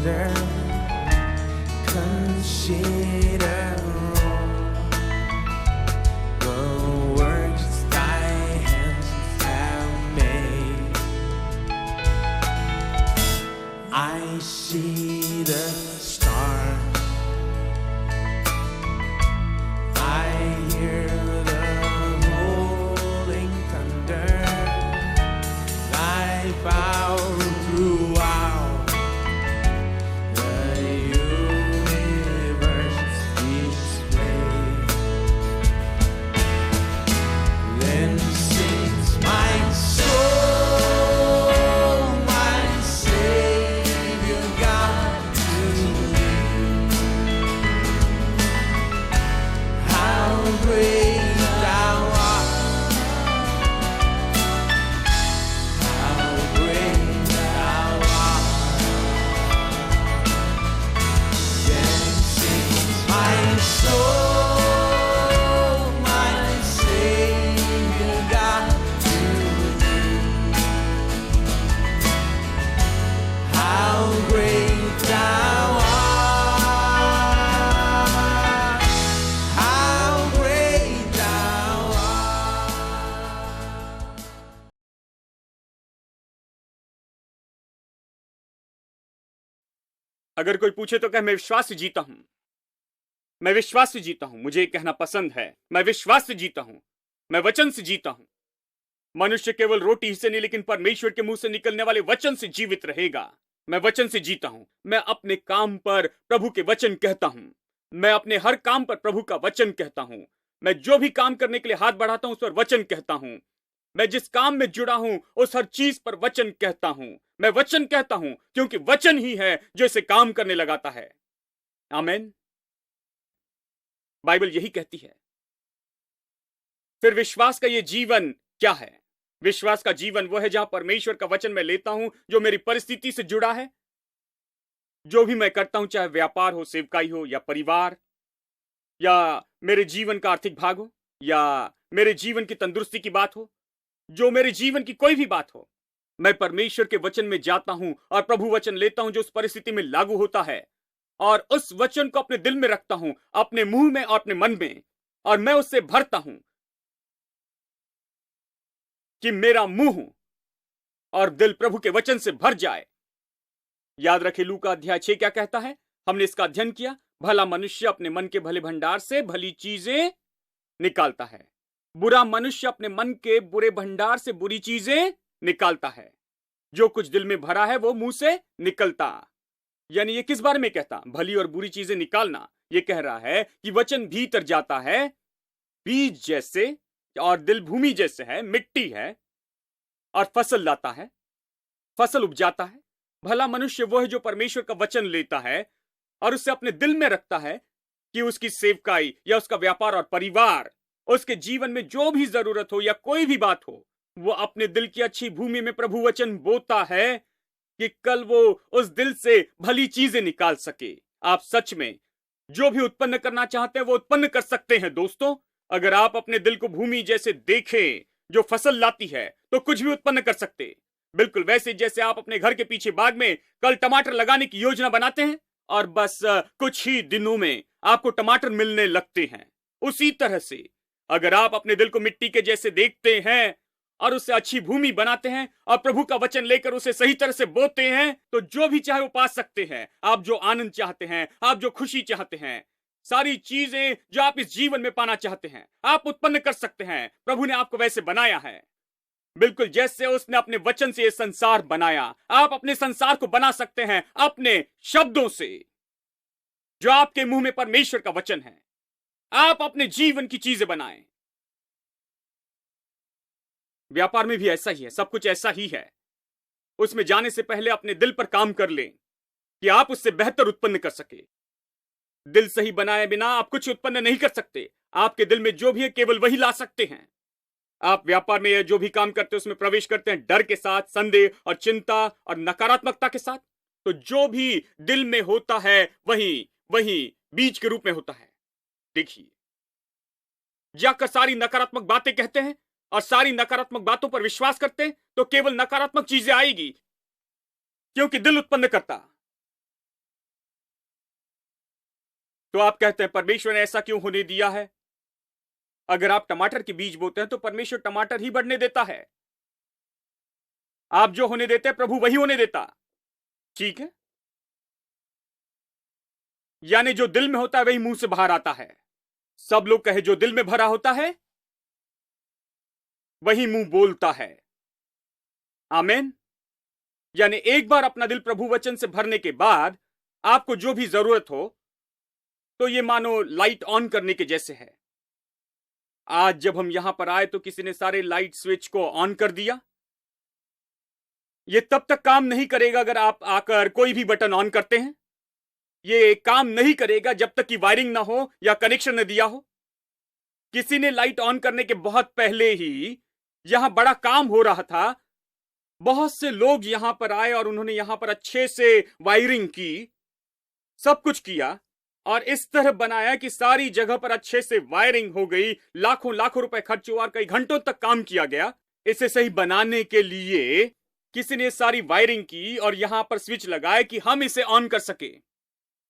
thunder, consider the works thy hands have made. I see the stars, I hear the rolling thunder, thy power throughout the universe displayed. Then sings my soul, my Savior God, to thee. How great thou art, how great thou art. Then sings my soul, my Savior God, to thee. How great thou art, how great thou art. अगर कोई पूछे तो कह मैं विश्वास से जीता हूं, मैं विश्वास से जीता हूं। मुझे ये कहना पसंद है, मैं विश्वास से जीता हूं, मैं वचन से जीता हूं। मनुष्य केवल रोटी ही से नहीं लेकिन परमेश्वर के मुंह से निकलने वाले वचन से जीवित रहेगा। मैं वचन से जीता हूं। मैं अपने काम पर प्रभु के वचन कहता हूं। मैं अपने हर काम पर प्रभु का वचन कहता हूं। मैं जो भी काम करने के लिए हाथ बढ़ाता हूं उस पर वचन कहता हूं। मैं जिस काम में जुड़ा हूं उस हर चीज पर वचन कहता हूं। मैं वचन कहता हूं क्योंकि वचन ही है जो इसे काम करने लगाता है। आमीन। बाइबल यही कहती है। फिर विश्वास का ये जीवन क्या है? विश्वास का जीवन वो है जहां परमेश्वर का वचन मैं लेता हूं जो मेरी परिस्थिति से जुड़ा है। जो भी मैं करता हूं, चाहे व्यापार हो, सेवकाई हो, या परिवार, या मेरे जीवन का आर्थिक भाग हो, या मेरे जीवन की तंदुरुस्ती की बात हो, जो मेरे जीवन की कोई भी बात हो, मैं परमेश्वर के वचन में जाता हूं और प्रभु वचन लेता हूं जो उस परिस्थिति में लागू होता है, और उस वचन को अपने दिल में रखता हूं, अपने मुंह में और अपने मन में, और मैं उससे भरता हूं कि मेरा मुंह और दिल प्रभु के वचन से भर जाए। याद रखें लूका अध्याय 6 क्या कहता है? हमने इसका अध्ययन किया। भला मनुष्य अपने मन के भले भंडार से भली चीजें निकालता है, बुरा मनुष्य अपने मन के बुरे भंडार से बुरी चीजें निकालता है। जो कुछ दिल में भरा है वो मुंह से निकलता। यानी ये किस बारे में कहता? भली और बुरी चीजें निकालना। ये कह रहा है कि वचन भीतर जाता है बीज जैसे, और दिल भूमि जैसे है, मिट्टी है, और फसल लाता है, फसल उपजाता है। भला मनुष्य वो है जो परमेश्वर का वचन लेता है और उसे अपने दिल में रखता है कि उसकी सेवकाई या उसका व्यापार और परिवार, उसके जीवन में जो भी जरूरत हो या कोई भी बात हो, वो अपने दिल की अच्छी भूमि में प्रभु वचन बोता है कि कल वो उस दिल से भली चीजें निकाल सके। आप सच में जो भी उत्पन्न करना चाहते हैं वो उत्पन्न कर सकते हैं दोस्तों। अगर आप अपने दिल को भूमि जैसे देखें जो फसल लाती है तो कुछ भी उत्पन्न कर सकते। बिल्कुल वैसे जैसे आप अपने घर के पीछे बाग में कल टमाटर लगाने की योजना बनाते हैं और बस कुछ ही दिनों में आपको टमाटर मिलने लगते हैं, उसी तरह से अगर आप अपने दिल को मिट्टी के जैसे देखते हैं और उसे अच्छी भूमि बनाते हैं और प्रभु का वचन लेकर उसे सही तरह से बोते हैं तो जो भी चाहे वो पा सकते हैं। आप जो आनंद चाहते हैं, आप जो खुशी चाहते हैं, सारी चीजें जो आप इस जीवन में पाना चाहते हैं, आप उत्पन्न कर सकते हैं। प्रभु ने आपको वैसे बनाया है, बिल्कुल जैसे उसने अपने वचन से यह संसार बनाया। आप अपने संसार को बना सकते हैं अपने शब्दों से, जो आपके मुंह में परमेश्वर का वचन है। आप अपने जीवन की चीजें बनाएं। व्यापार में भी ऐसा ही है, सब कुछ ऐसा ही है। उसमें जाने से पहले अपने दिल पर काम कर लें कि आप उससे बेहतर उत्पन्न कर सके। दिल सही बनाए बिना आप कुछ उत्पन्न नहीं कर सकते। आपके दिल में जो भी है केवल वही ला सकते हैं। आप व्यापार में जो भी काम करते हैं उसमें प्रवेश करते हैं डर के साथ, संदेह और चिंता और नकारात्मकता के साथ। तो जो भी दिल में होता है वही बीज के रूप में होता है। देखिए, जाकर सारी नकारात्मक बातें कहते हैं और सारी नकारात्मक बातों पर विश्वास करते हैं तो केवल नकारात्मक चीजें आएगी, क्योंकि दिल उत्पन्न करता। तो आप कहते हैं परमेश्वर ने ऐसा क्यों होने दिया है? अगर आप टमाटर के बीज बोते हैं तो परमेश्वर टमाटर ही बढ़ने देता है। आप जो होने देते हैं प्रभु वही होने देता। ठीक है, यानी जो दिल में होता है वही मुंह से बाहर आता है। सब लोग कहे जो दिल में भरा होता है वही मुंह बोलता है। आमीन। यानी एक बार अपना दिल प्रभु वचन से भरने के बाद आपको जो भी जरूरत हो, तो ये मानो लाइट ऑन करने के जैसे है। आज जब हम यहां पर आए तो किसी ने सारे लाइट स्विच को ऑन कर दिया। ये तब तक काम नहीं करेगा अगर आप आकर कोई भी बटन ऑन करते हैं। ये काम नहीं करेगा जब तक कि वायरिंग ना हो या कनेक्शन न दिया हो। किसी ने लाइट ऑन करने के बहुत पहले ही यहां बड़ा काम हो रहा था। बहुत से लोग यहां पर आए और उन्होंने यहां पर अच्छे से वायरिंग की, सब कुछ किया और इस तरह बनाया कि सारी जगह पर अच्छे से वायरिंग हो गई। लाखों लाखों रुपए खर्च हुआ और कई घंटों तक काम किया गया इसे सही बनाने के लिए। किसी ने सारी वायरिंग की और यहां पर स्विच लगाए कि हम इसे ऑन कर सके।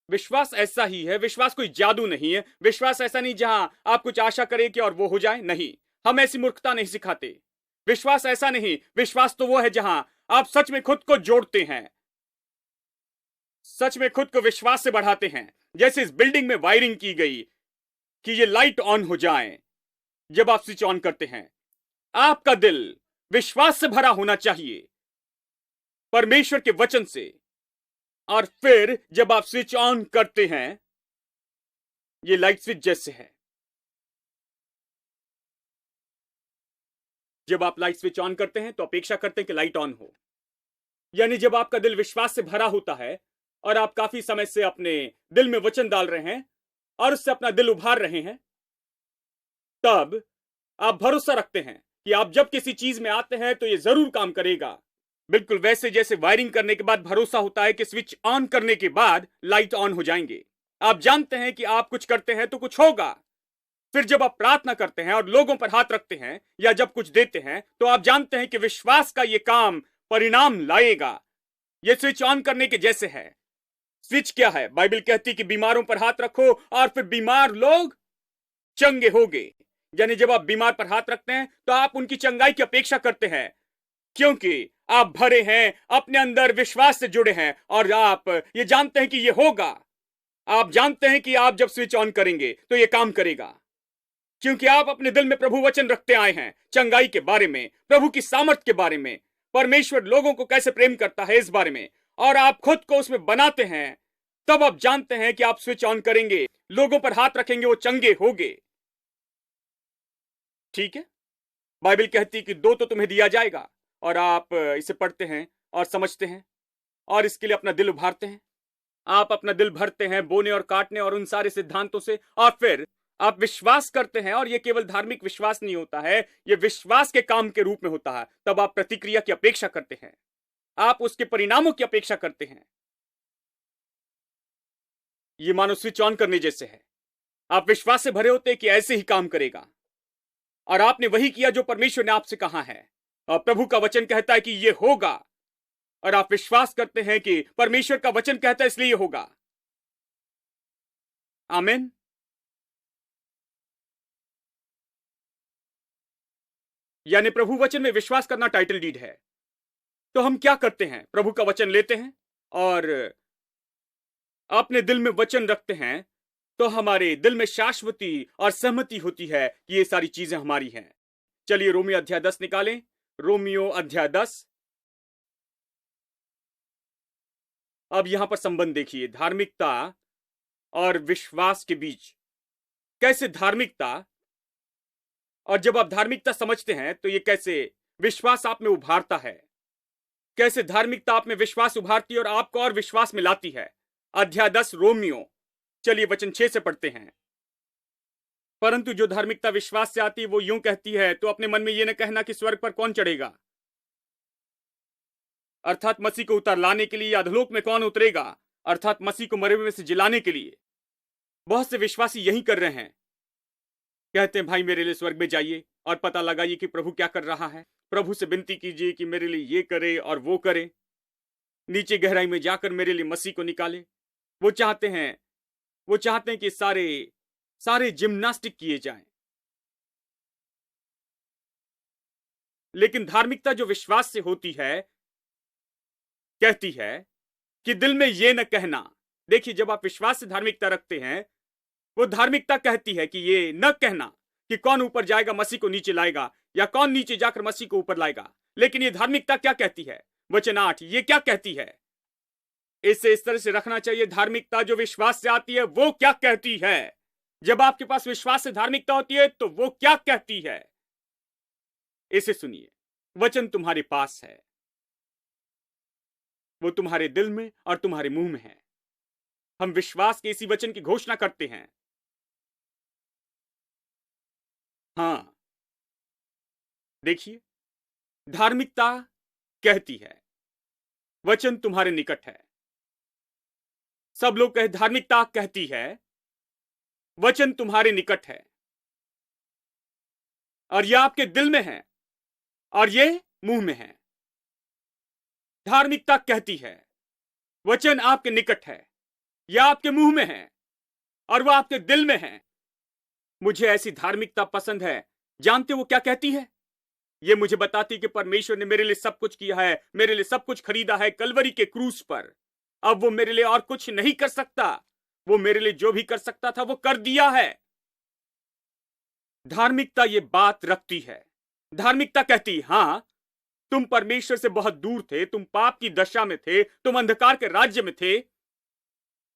विश्वास ऐसा ही है। विश्वास कोई जादू नहीं है। विश्वास ऐसा नहीं जहां आप कुछ आशा करें कि और वो हो जाए। नहीं, हम ऐसी मूर्खता नहीं सिखाते। विश्वास ऐसा नहीं। विश्वास तो वो है जहां आप सच में खुद को जोड़ते हैं, सच में खुद को विश्वास से बढ़ाते हैं। जैसे इस बिल्डिंग में वायरिंग की गई कि ये लाइट ऑन हो जाए जब आप स्विच ऑन करते हैं। आपका दिल विश्वास से भरा होना चाहिए परमेश्वर के वचन से, और फिर जब आप स्विच ऑन करते हैं ये लाइट स्विच जैसे है। जब आप लाइट स्विच ऑन करते हैं तो अपेक्षा करते हैं कि लाइट ऑन हो। यानी जब आपका दिल विश्वास से भरा होता है और आप काफी समय से अपने दिल में वचन डाल रहे हैं और उससे अपना दिल उभार रहे हैं, तब आप भरोसा रखते हैं कि आप जब किसी चीज में आते हैं तो ये जरूर काम करेगा। बिल्कुल वैसे जैसे वायरिंग करने के बाद भरोसा होता है कि स्विच ऑन करने के बाद लाइट ऑन हो जाएंगे। आप जानते हैं कि आप कुछ करते हैं तो कुछ होगा। फिर जब आप प्रार्थना करते हैं और लोगों पर हाथ रखते हैं या जब कुछ देते हैं तो आप जानते हैं कि विश्वास का यह काम परिणाम लाएगा। यह स्विच ऑन करने के जैसे है। स्विच क्या है? बाइबल कहती कि बीमारों पर हाथ रखो और फिर बीमार लोग चंगे होंगे। यानी जब आप बीमार पर हाथ रखते हैं तो आप उनकी चंगाई की अपेक्षा करते हैं, क्योंकि आप भरे हैं, अपने अंदर विश्वास से जुड़े हैं और आप ये जानते हैं कि ये होगा। आप जानते हैं कि आप जब स्विच ऑन करेंगे तो ये काम करेगा, क्योंकि आप अपने दिल में प्रभु वचन रखते आए हैं चंगाई के बारे में, प्रभु की सामर्थ के बारे में, परमेश्वर लोगों को कैसे प्रेम करता है इस बारे में, और आप खुद को उसमें बनाते हैं। तब आप जानते हैं कि आप स्विच ऑन करेंगे, लोगों पर हाथ रखेंगे, वो चंगे होंगे। ठीक है, बाइबल कहती कि दो तो तुम्हें दिया जाएगा, और आप इसे पढ़ते हैं और समझते हैं और इसके लिए अपना दिल उभारते हैं। आप अपना दिल भरते हैं बोने और काटने और उन सारे सिद्धांतों से, और फिर आप विश्वास करते हैं। और यह केवल धार्मिक विश्वास नहीं होता है, यह विश्वास के काम के रूप में होता है। तब आप प्रतिक्रिया की अपेक्षा करते हैं, आप उसके परिणामों की अपेक्षा करते हैं। यह मानो स्विच ऑन करने जैसे है। आप विश्वास से भरे होते हैं कि ऐसे ही काम करेगा, और आपने वही किया जो परमेश्वर ने आपसे कहा है। और प्रभु का वचन कहता है कि यह होगा, और आप विश्वास करते हैं कि परमेश्वर का वचन कहता है इसलिए होगा। आमीन। यानी प्रभु वचन में विश्वास करना टाइटल डीड है। तो हम क्या करते हैं? प्रभु का वचन लेते हैं और अपने दिल में वचन रखते हैं, तो हमारे दिल में शाश्वती और सहमति होती है कि ये सारी चीजें हमारी हैं। चलिए रोमियो अध्याय 10 निकालें। रोमियो अध्याय 10। अब यहां पर संबंध देखिए धार्मिकता और विश्वास के बीच। कैसे धार्मिकता, और जब आप धार्मिकता समझते हैं तो ये कैसे विश्वास आप में उभारता है, कैसे धार्मिकता आप में विश्वास उभारती है और आपको और विश्वास में लाती है। अध्याय 10 रोमियो, चलिए वचन 6 से पढ़ते हैं। परंतु जो धार्मिकता विश्वास से आती है वो यूं कहती है, तो अपने मन में यह न कहना कि स्वर्ग पर कौन चढ़ेगा, अर्थात मसीह को उतार लाने के लिए, या अधोलोक में कौन उतरेगा, अर्थात मसीह को मरे हुए में से जिलाने के लिए। बहुत से विश्वासी यही कर रहे हैं, कहते हैं भाई मेरे लिए स्वर्ग में जाइए और पता लगाइए कि प्रभु क्या कर रहा है। प्रभु से विनती कीजिए कि मेरे लिए ये करे और वो करे, नीचे गहराई में जाकर मेरे लिए मसीह को निकाले। वो चाहते हैं, वो चाहते हैं कि सारे सारे जिम्नास्टिक किए जाएं। लेकिन धार्मिकता जो विश्वास से होती है कहती है कि दिल में ये न कहना। देखिए, जब आप विश्वास से धार्मिकता रखते हैं, वो धार्मिकता कहती है कि ये न कहना कि कौन ऊपर जाएगा मसीह को नीचे लाएगा, या कौन नीचे जाकर मसीह को ऊपर लाएगा। लेकिन ये धार्मिकता क्या कहती है? वचन 8 ये क्या कहती है? इसे इस तरह से रखना चाहिए। धार्मिकता जो विश्वास से आती है वो क्या कहती है? जब आपके पास विश्वास से धार्मिकता होती है तो वो क्या कहती है? इसे सुनिए। वचन तुम्हारे पास है, वो तुम्हारे दिल में और तुम्हारे मुंह में है। हम विश्वास के इसी वचन की घोषणा करते हैं। हां, देखिए, धार्मिकता कहती है वचन तुम्हारे निकट है। सब लोग कहे धार्मिकता कहती है वचन तुम्हारे निकट है, और यह आपके दिल में है और ये मुंह में है। धार्मिकता कहती है वचन आपके निकट है, यह आपके मुंह में है और वह आपके दिल में है। मुझे ऐसी धार्मिकता पसंद है। जानते वो क्या कहती है? ये मुझे बताती कि परमेश्वर ने मेरे लिए सब कुछ किया है, मेरे लिए सब कुछ खरीदा है कलवरी के क्रूस पर। अब वो मेरे लिए और कुछ नहीं कर सकता। वो मेरे लिए जो भी कर सकता था वो कर दिया है। धार्मिकता ये बात रखती है। धार्मिकता कहती, हां, तुम परमेश्वर से बहुत दूर थे, तुम पाप की दशा में थे, तुम अंधकार के राज्य में थे।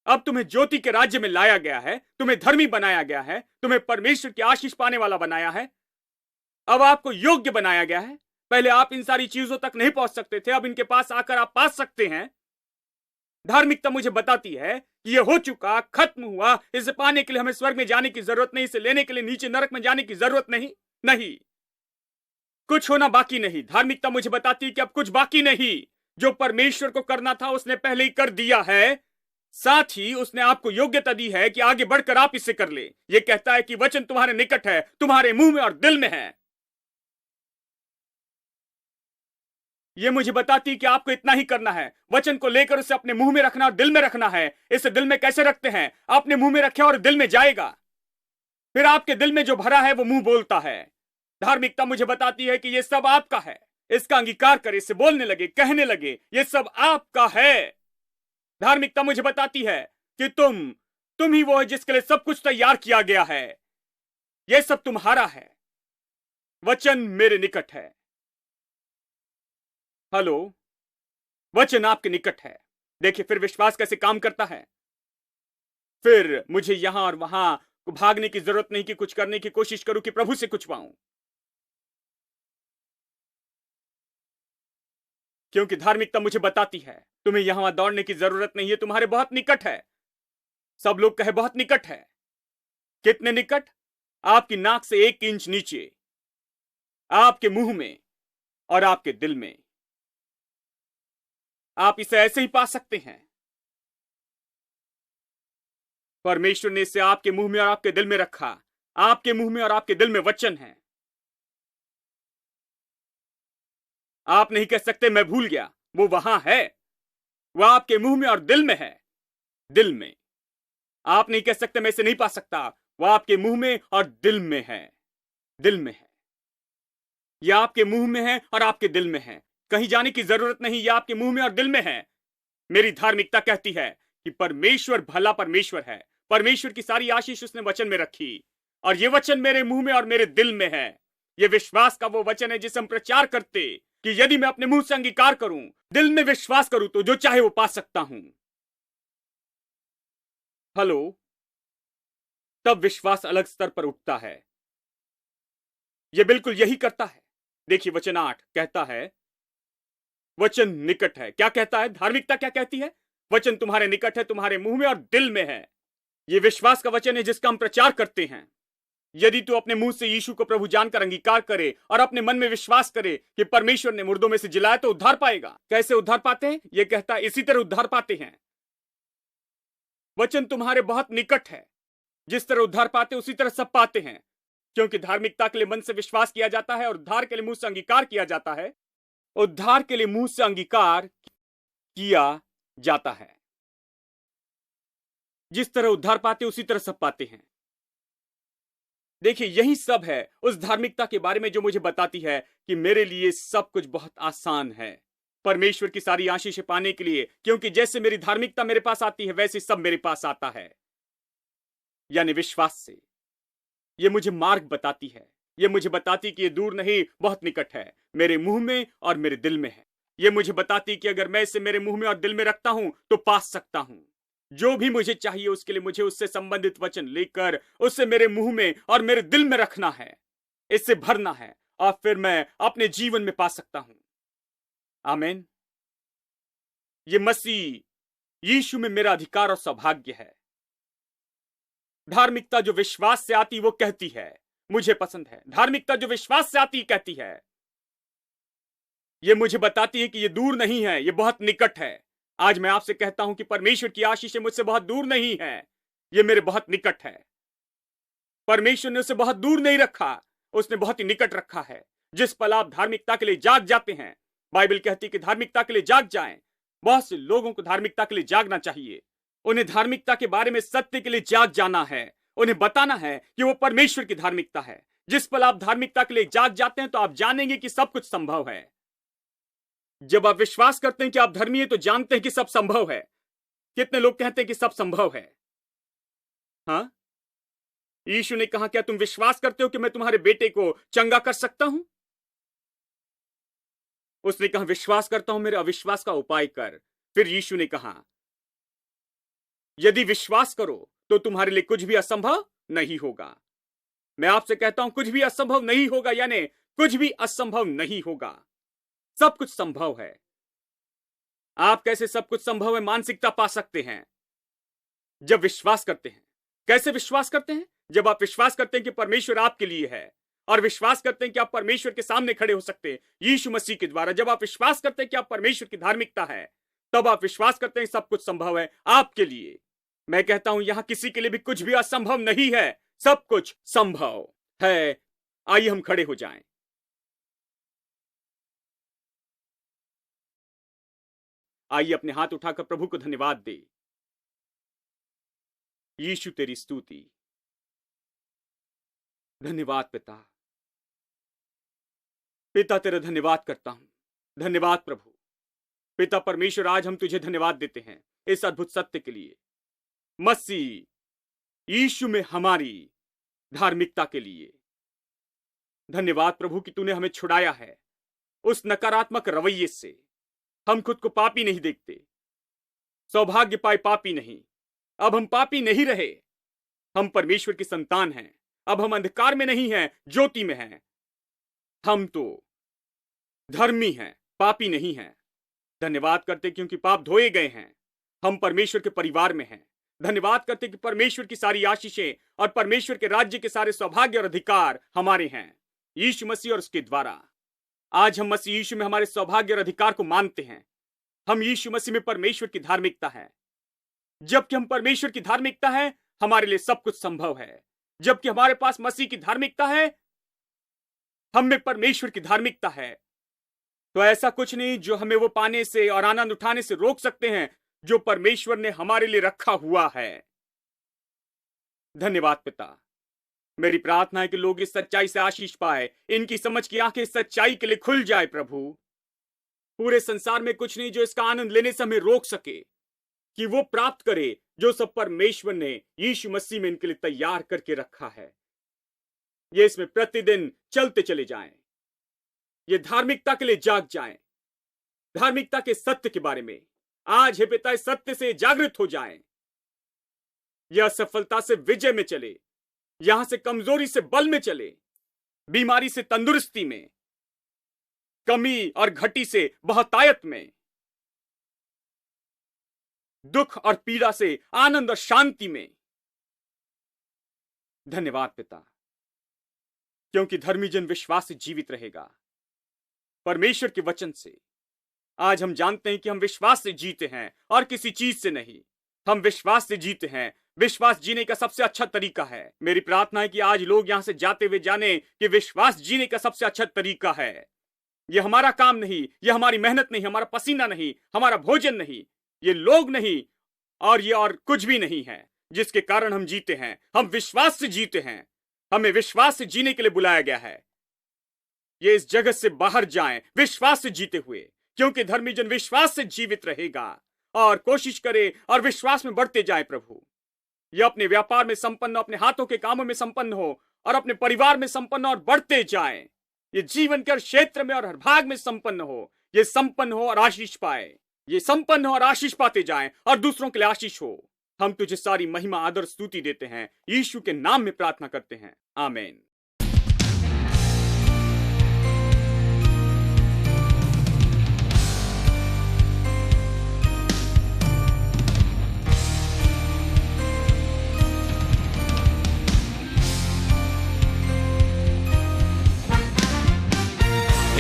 अब तुम्हें ज्योति के राज्य में लाया गया है, तुम्हें धर्मी बनाया गया है, तुम्हें परमेश्वर की आशीष पाने वाला बनाया है। अब आपको योग्य बनाया गया है। पहले आप इन सारी चीजों तक नहीं पहुंच सकते थे, अब इनके पास आकर आप पा सकते हैं। धार्मिकता मुझे बताती है कि यह हो चुका, खत्म हुआ। इसे पाने के लिए हमें स्वर्ग में जाने की जरूरत नहीं, इसे लेने के लिए नीचे नरक में जाने की जरूरत नहीं। नहीं, कुछ होना बाकी नहीं। धार्मिकता मुझे बताती है कि अब कुछ बाकी नहीं। जो परमेश्वर को करना था उसने पहले ही कर दिया है। साथ ही उसने आपको योग्यता दी है कि आगे बढ़कर आप इसे कर ले। यह कहता है कि वचन तुम्हारे निकट है, तुम्हारे मुंह में और दिल में है। यह मुझे बताती है कि आपको इतना ही करना है, वचन को लेकर उसे अपने मुंह में रखना और दिल में रखना है। इसे दिल में कैसे रखते हैं? आपने मुंह में रखा और दिल में जाएगा। फिर आपके दिल में जो भरा है वो मुंह बोलता है। धार्मिकता मुझे बताती है कि यह सब आपका है। इसका अंगीकार करे, इससे बोलने लगे, कहने लगे, यह सब आपका है। धार्मिकता मुझे बताती है कि तुम ही वो है जिसके लिए सब कुछ तैयार किया गया है। यह सब तुम्हारा है। वचन मेरे निकट है। हेलो, वचन आपके निकट है। देखिए, फिर विश्वास कैसे काम करता है। फिर मुझे यहां और वहां भागने की जरूरत नहीं कि कुछ करने की कोशिश करूं कि प्रभु से कुछ पाऊं, क्योंकि धार्मिकता मुझे बताती है तुम्हें यहां दौड़ने की जरूरत नहीं है, तुम्हारे बहुत निकट है। सब लोग कहे बहुत निकट है। कितने निकट? आपकी नाक से 1 इंच नीचे, आपके मुंह में और आपके दिल में। आप इसे ऐसे ही पा सकते हैं। परमेश्वर ने इसे आपके मुंह में और आपके दिल में रखा। आपके मुंह में और आपके दिल में वचन है। आप नहीं कह सकते मैं भूल गया, वो वहां है। वह आपके मुंह में और दिल में है। दिल में। आप नहीं कह सकते मैं इसे नहीं पा सकता, वह आपके मुंह में और दिल में है। दिल में है। यह आपके मुंह में है और आपके दिल में है। कहीं जाने की जरूरत नहीं, यह आपके मुंह में और दिल में है। मेरी धार्मिकता कहती है कि परमेश्वर भला परमेश्वर है। परमेश्वर की सारी आशीष उसने वचन में रखी, और यह वचन मेरे मुंह में और मेरे दिल में है। यह विश्वास का वो वचन है जिसे हम प्रचार करते कि यदि मैं अपने मुंह से अंगीकार करूं, दिल में विश्वास करूं, तो जो चाहे वो पा सकता हूं। हेलो, तब विश्वास अलग स्तर पर उठता है। यह बिल्कुल यही करता है। देखिए, वचन 8 कहता है वचन निकट है। क्या कहता है? धार्मिकता क्या कहती है? वचन तुम्हारे निकट है, तुम्हारे मुंह में और दिल में है। यह विश्वास का वचन है जिसका हम प्रचार करते हैं। यदि तू अपने मुंह से यीशु को प्रभु जानकर अंगीकार करे और अपने मन में विश्वास करे कि परमेश्वर ने मुर्दों में से जिलाया, तो उद्धार पाएगा। कैसे उद्धार पाते हैं? यह कहता है इसी तरह उद्धार पाते हैं। वचन तुम्हारे बहुत निकट है। जिस तरह उद्धार पाते उसी तरह सब पाते हैं, क्योंकि धार्मिकता के लिए मन से विश्वास किया जाता है और उद्धार के लिए मुंह से अंगीकार किया जाता है। उद्धार के लिए मुंह से अंगीकार किया जाता है। जिस तरह उद्धार पाते उसी तरह सब पाते हैं। देखिए, यही सब है उस धार्मिकता के बारे में जो मुझे बताती है कि मेरे लिए सब कुछ बहुत आसान है परमेश्वर की सारी आशीष पाने के लिए, क्योंकि जैसे मेरी धार्मिकता मेरे पास आती है वैसे सब मेरे पास आता है, यानी विश्वास से। ये मुझे मार्ग बताती है, ये मुझे बताती कि ये दूर नहीं, बहुत निकट है, मेरे मुंह में और मेरे दिल में है। ये मुझे बताती कि अगर मैं इसे मेरे मुंह में और दिल में रखता हूं तो पा सकता हूं जो भी मुझे चाहिए। उसके लिए मुझे उससे संबंधित वचन लेकर उसे मेरे मुंह में और मेरे दिल में रखना है, इससे भरना है, और फिर मैं अपने जीवन में पा सकता हूं। आमीन। ये मसीह यीशु में मेरा अधिकार और सौभाग्य है। धार्मिकता जो विश्वास से आती वो कहती है, मुझे पसंद है। धार्मिकता जो विश्वास से आती कहती है, ये मुझे बताती है कि ये दूर नहीं है, ये बहुत निकट है। आज मैं आपसे कहता हूं कि परमेश्वर की आशीष मुझसे बहुत दूर नहीं है, ये मेरे बहुत निकट है। परमेश्वर ने उसे बहुत दूर नहीं रखा, उसने बहुत ही निकट रखा है। जिस पल आप धार्मिकता के लिए जाग जाते हैं, बाइबल कहती है कि धार्मिकता के लिए जाग जाएं। बहुत से लोगों को धार्मिकता के लिए जागना चाहिए। उन्हें धार्मिकता के बारे में सत्य के लिए जाग जाना है। उन्हें बताना है कि वो परमेश्वर की धार्मिकता है। जिस पल आप धार्मिकता के लिए जाग जाते हैं तो आप जानेंगे कि सब कुछ संभव है। जब आप विश्वास करते हैं कि आप धर्मी हैं तो जानते हैं कि सब संभव है। कितने लोग कहते हैं कि सब संभव है? हाँ, यीशु ने कहा, क्या तुम विश्वास करते हो कि मैं तुम्हारे बेटे को चंगा कर सकता हूं? उसने कहा, विश्वास करता हूं, मेरे अविश्वास का उपाय कर। फिर यीशु ने कहा, यदि विश्वास करो तो तुम्हारे लिए कुछ भी असंभव नहीं होगा। मैं आपसे कहता हूं, कुछ भी असंभव नहीं होगा, यानी कुछ भी असंभव नहीं होगा। सब कुछ संभव है। आप कैसे सब कुछ संभव है मानसिकता पा सकते हैं? जब विश्वास करते हैं। कैसे विश्वास करते हैं? जब आप विश्वास करते हैं कि परमेश्वर आपके लिए है, और विश्वास करते हैं कि आप परमेश्वर के सामने खड़े हो सकते हैं यीशु मसीह के द्वारा। जब आप विश्वास करते हैं कि आप परमेश्वर की धार्मिकता है, तब आप विश्वास करते हैं सब कुछ संभव है आपके लिए। मैं कहता हूं, यहां किसी के लिए भी कुछ भी असंभव नहीं है, सब कुछ संभव है। आइए हम खड़े हो जाएं। आइए अपने हाथ उठाकर प्रभु को धन्यवाद दे। यीशु तेरी स्तुति। धन्यवाद पिता। पिता तेरा धन्यवाद करता हूं। धन्यवाद प्रभु। पिता परमेश्वर, आज हम तुझे धन्यवाद देते हैं इस अद्भुत सत्य के लिए, मसीह यीशु में हमारी धार्मिकता के लिए। धन्यवाद प्रभु कि तूने हमें छुड़ाया है उस नकारात्मक रवैये से। हम खुद को पापी नहीं देखते, सौभाग्य पाए पापी नहीं। अब हम पापी नहीं रहे, हम परमेश्वर की संतान हैं। अब हम अंधकार में नहीं हैं, ज्योति में हैं। हम तो धर्मी हैं, पापी नहीं हैं। धन्यवाद करते क्योंकि पाप धोए गए हैं, हम परमेश्वर के परिवार में हैं। धन्यवाद करते कि परमेश्वर की सारी आशीषें और परमेश्वर के राज्य के सारे सौभाग्य और अधिकार हमारे हैं यीशु मसीह और उसके द्वारा। आज हम मसीह यीशु में हमारे सौभाग्य और अधिकार को मानते हैं। हम यीशु मसीह में परमेश्वर की धार्मिकता है। जबकि हम परमेश्वर की धार्मिकता है, हमारे लिए सब कुछ संभव है। जबकि हमारे पास मसीह की धार्मिकता है, हम में परमेश्वर की धार्मिकता है, तो ऐसा कुछ नहीं जो हमें वो पाने से और आनंद उठाने से रोक सकते हैं जो परमेश्वर ने हमारे लिए रखा हुआ है। धन्यवाद पिता। मेरी प्रार्थना है कि लोग इस सच्चाई से आशीष पाए, इनकी समझ की आंखें इस सच्चाई के लिए खुल जाए। प्रभु, पूरे संसार में कुछ नहीं जो इसका आनंद लेने से हमें रोक सके कि वो प्राप्त करे जो सब परमेश्वर ने यीशु मसीह में इनके लिए तैयार करके रखा है। ये इसमें प्रतिदिन चलते चले जाएं, ये धार्मिकता के लिए जाग जाएं, धार्मिकता के सत्य के बारे में आज हे पिता इस सत्य से जागृत हो जाएं। यह सफलता से विजय में चले, यहां से कमजोरी से बल में चले, बीमारी से तंदुरुस्ती में, कमी और घटी से बहुतायत में, दुख और पीड़ा से आनंद और शांति में। धन्यवाद पिता, क्योंकि धर्मी जन विश्वास से जीवित रहेगा, परमेश्वर के वचन से। आज हम जानते हैं कि हम विश्वास से जीते हैं और किसी चीज से नहीं। हम विश्वास से जीते हैं। विश्वास जीने का सबसे अच्छा तरीका है। मेरी प्रार्थना है कि आज लोग यहां से जाते हुए जाने कि विश्वास जीने का सबसे अच्छा तरीका है। यह हमारा काम नहीं, यह हमारी मेहनत नहीं, हमारा पसीना नहीं, हमारा भोजन नहीं, ये लोग नहीं, और ये और कुछ भी नहीं है। जिसके कारण हम जीते हैं। हम विश्वास से जीते हैं। हमें विश्वास से जीने के लिए बुलाया गया है। ये इस जगत से बाहर जाएं विश्वास से जीते हुए, क्योंकि धर्मी जन विश्वास से जीवित रहेगा। और कोशिश करे और विश्वास में बढ़ते जाए। प्रभु ये अपने व्यापार में संपन्न हो, अपने हाथों के कामों में संपन्न हो और अपने परिवार में संपन्न और बढ़ते जाएं। ये जीवन के हर क्षेत्र में और हर भाग में संपन्न हो। ये संपन्न हो और आशीष पाए। ये संपन्न हो और आशीष पाते जाएं और दूसरों के लिए आशीष हो। हम तुझे सारी महिमा आदर स्तुति देते हैं। यीशु के नाम में प्रार्थना करते हैं, आमीन।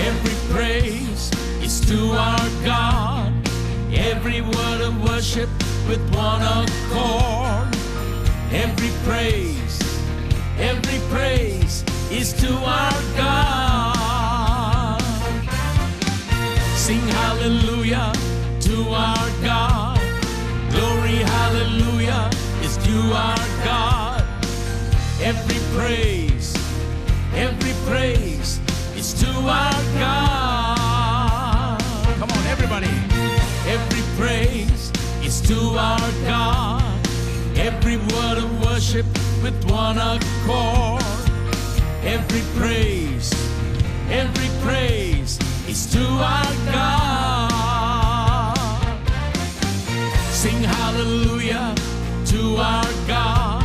Every praise is to our God. Every word of worship with one accord. Every praise is to our God. Sing hallelujah to our God. Glory, hallelujah is to our God. Every praise is to our God. Come on, everybody. Every praise is to our God. Every word of worship with one accord. Every praise is to our God. Sing hallelujah to our God.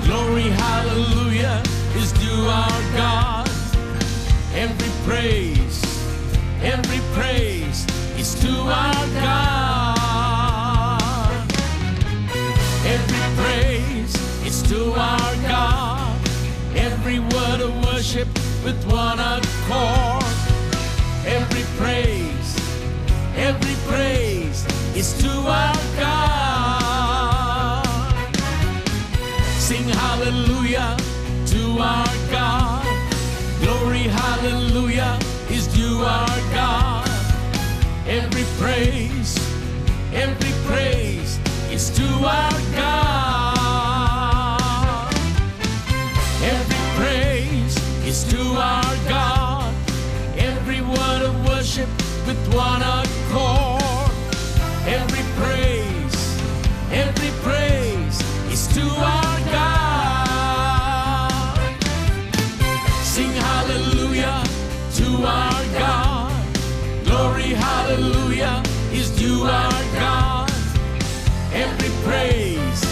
Glory, hallelujah is to our God. Every praise is to our God. Every praise is to our God. Every word of worship with one accord. Every praise is to our God. Sing hallelujah to our God. Glory, hallelujah is due our God. Every praise is to our God. Every praise is to our God. Every word of worship with one accord. Every praise is to our God. Sing hallelujah to our God. Glory, hallelujah is due our God. Every praise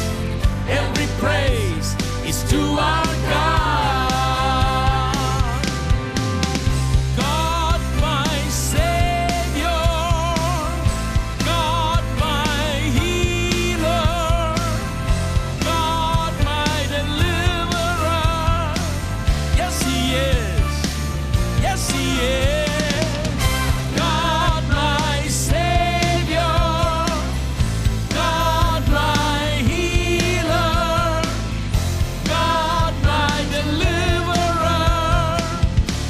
is to our God. God my Savior, God my healer, God my deliverer. Yes, He is. Yes, He is. God my Savior, God my healer, God my deliverer.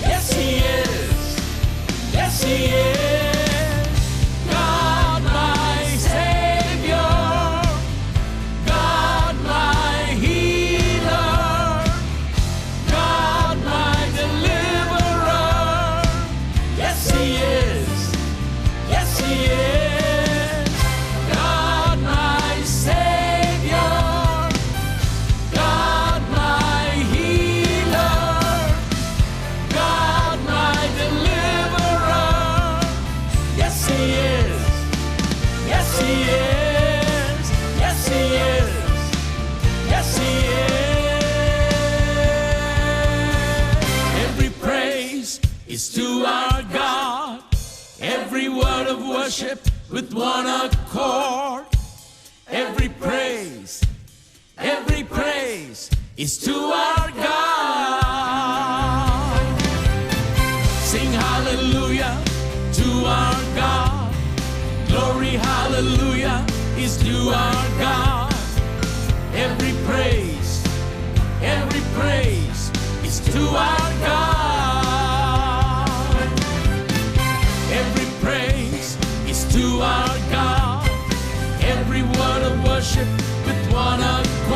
Yes, He is. Yes, He is. God my Savior, God my healer, God my deliverer. Yes, He is. Yes, He is. God my Savior, God my healer, God my deliverer. Yes, He is. Yes, He is. Yes, He is. Yes, He is. Every praise is to our God. Every word of worship with one accord. Every praise is to our God. Sing hallelujah to our God. Glory, hallelujah is to our God. Every praise is to our God. Every praise is to our God. Every word of worship with one accord.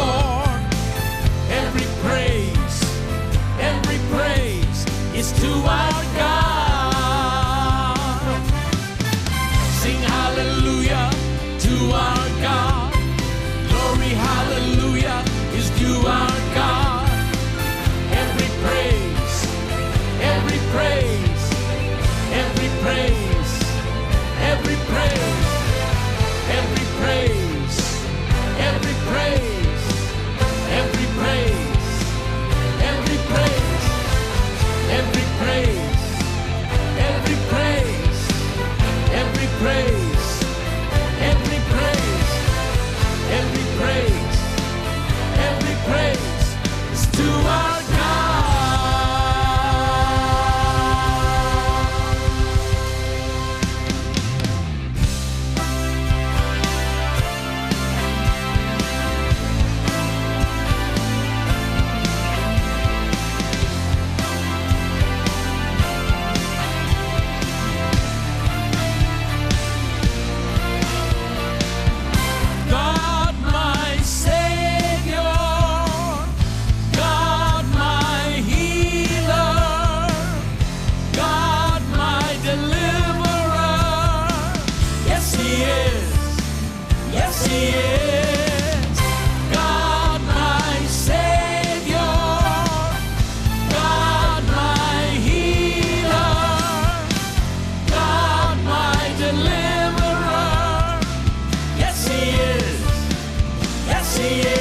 to our God. Sing hallelujah to our God. Glory, hallelujah is due our God. Every praise, every praise, every praise, every praise, every praise, every praise, every praise, every praise, every praise, every praise, every praise, every praise, every praise, every praise is to our God. God my Savior, God my healer, God my deliverer. Yes, He is. Yes, He is. God my Savior, God my healer, God my deliverer. Yes, He is. Yes, He is.